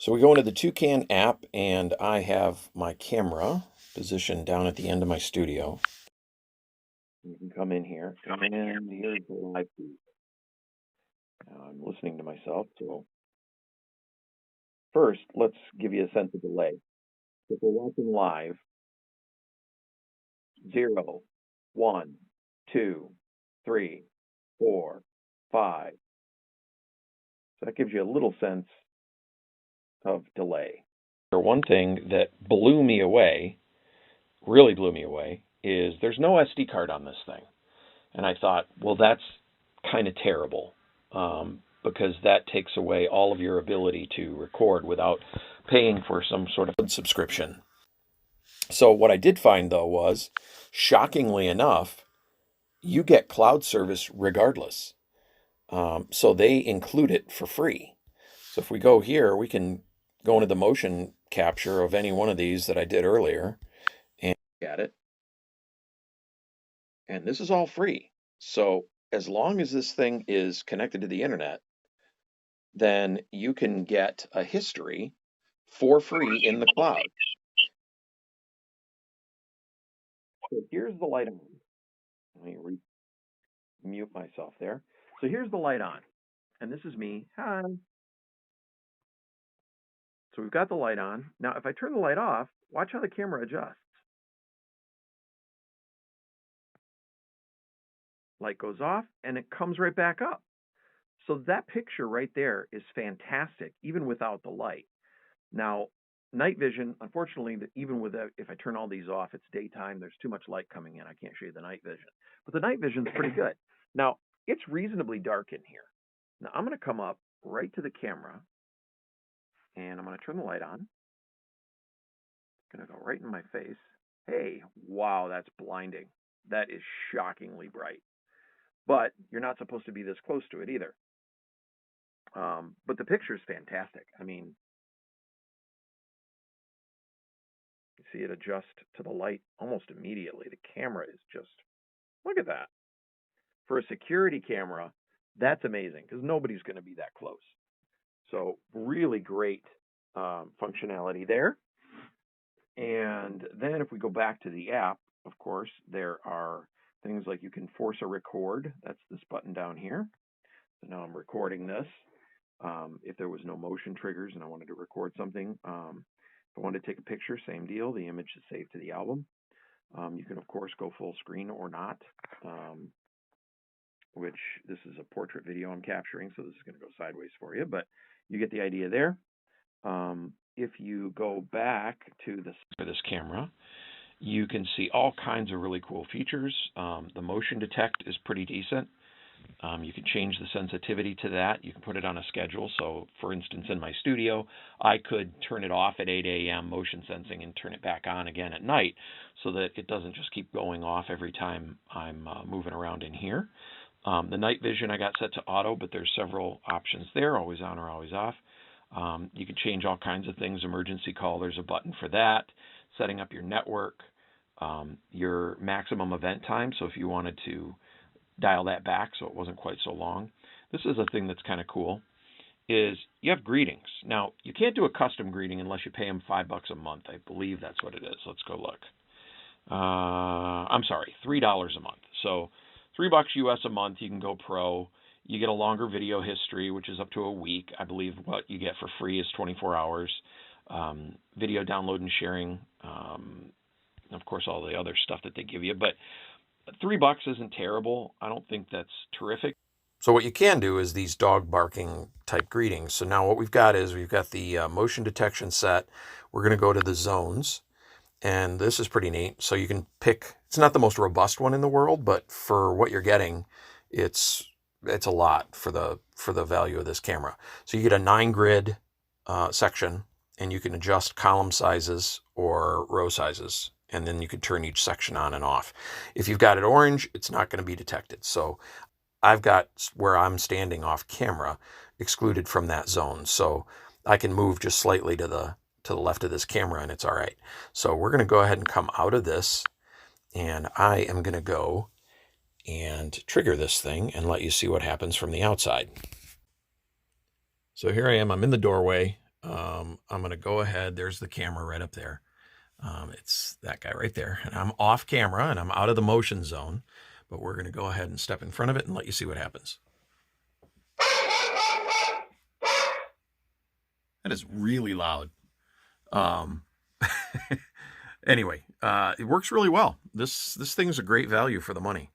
So we go into the Toucan app, and I have my camera positioned down at the end of my studio. You can come in here, and here's the live feed. Now I'm listening to myself, so first, let's give you a sense of delay. If we're watching live, 0, 1, 2, 3, 4, 5. So that gives you a little sense of delay. One thing that blew me away, really blew me away, is there's no SD card on this thing. And I thought, well, that's kind of terrible, because that takes away all of your ability to record without paying for some sort of subscription. So what I did find, though, was, shockingly enough, you get cloud service regardless. So they include it for free. So if we go here, we can go into the motion capture of any one of these that I did earlier and look at it. And this is all free. So as long as this thing is connected to the internet, then you can get a history for free in the cloud. So here's the light on. Let me mute myself there. So here's the light on. And this is me. Hi. So we've got the light on. Now, if I turn the light off, watch how the camera adjusts. Light goes off, and it comes right back up. So that picture right there is fantastic, even without the light. Now, night vision, unfortunately, even with if I turn all these off, it's daytime. There's too much light coming in. I can't show you the night vision. But the night vision's pretty good. Now, it's reasonably dark in here. Now, I'm going to come up right to the camera, and I'm going to turn the light on. It's going to go right in my face. Hey, wow, that's blinding. That is shockingly bright. But you're not supposed to be this close to it either. But the picture is fantastic. I mean, you see it adjust to the light almost immediately. The camera is just, look at that. For a security camera, that's amazing because nobody's going to be that close. So really great functionality there. And then if we go back to the app, of course, there are things like you can force a record. That's this button down here. So now I'm recording this. If there was no motion triggers and I wanted to record something, if I wanted to take a picture, same deal. The image is saved to the album. You can, of course, go full screen or not, which this is a portrait video I'm capturing, so this is going to go sideways for you, but you get the idea there. If you go back to this camera, you can see all kinds of really cool features. The motion detect is pretty decent. You can change the sensitivity to that. You can put it on a schedule. So, for instance, in my studio, I could turn it off at 8 a.m. motion sensing and turn it back on again at night so that it doesn't just keep going off every time I'm moving around in here. The night vision I got set to auto, but there's several options there, always on or always off. You can change all kinds of things. Emergency call, there's a button for that. Setting up your network, your maximum event time. So if you wanted to dial that back so it wasn't quite so long. This is a thing that's kind of cool, is you have greetings. Now, you can't do a custom greeting unless you pay them $5 a month. I believe that's what it is. Let's go look. I'm sorry, $3 a month. So $3 US a month, you can go pro. You get a longer video history, which is up to a week. I believe what you get for free is 24 hours. Video download and sharing, of course, all the other stuff that they give you. But $3 isn't terrible. I don't think that's terrific. So what you can do is these dog barking type greetings. So now what we've got is we've got the motion detection set. We're going to go to the zones. And this is pretty neat. So you can pick, it's not the most robust one in the world, but for what you're getting, it's a lot for the value of this camera. So you get a 9-grid section, and you can adjust column sizes or row sizes, and then you can turn each section on and off. If you've got it orange, it's not going to be detected. So I've got where I'm standing off camera excluded from that zone. So I can move just slightly to the left of this camera and it's all right. So we're going to go ahead and come out of this, and I am going to go and trigger this thing and let you see what happens from the outside. So here I am, I'm in the doorway. I'm going to go ahead. There's the camera right up there. It's that guy right there. And I'm off camera and I'm out of the motion zone. But we're going to go ahead and step in front of it and let you see what happens. That is really loud. Anyway, it works really well. This thing's a great value for the money.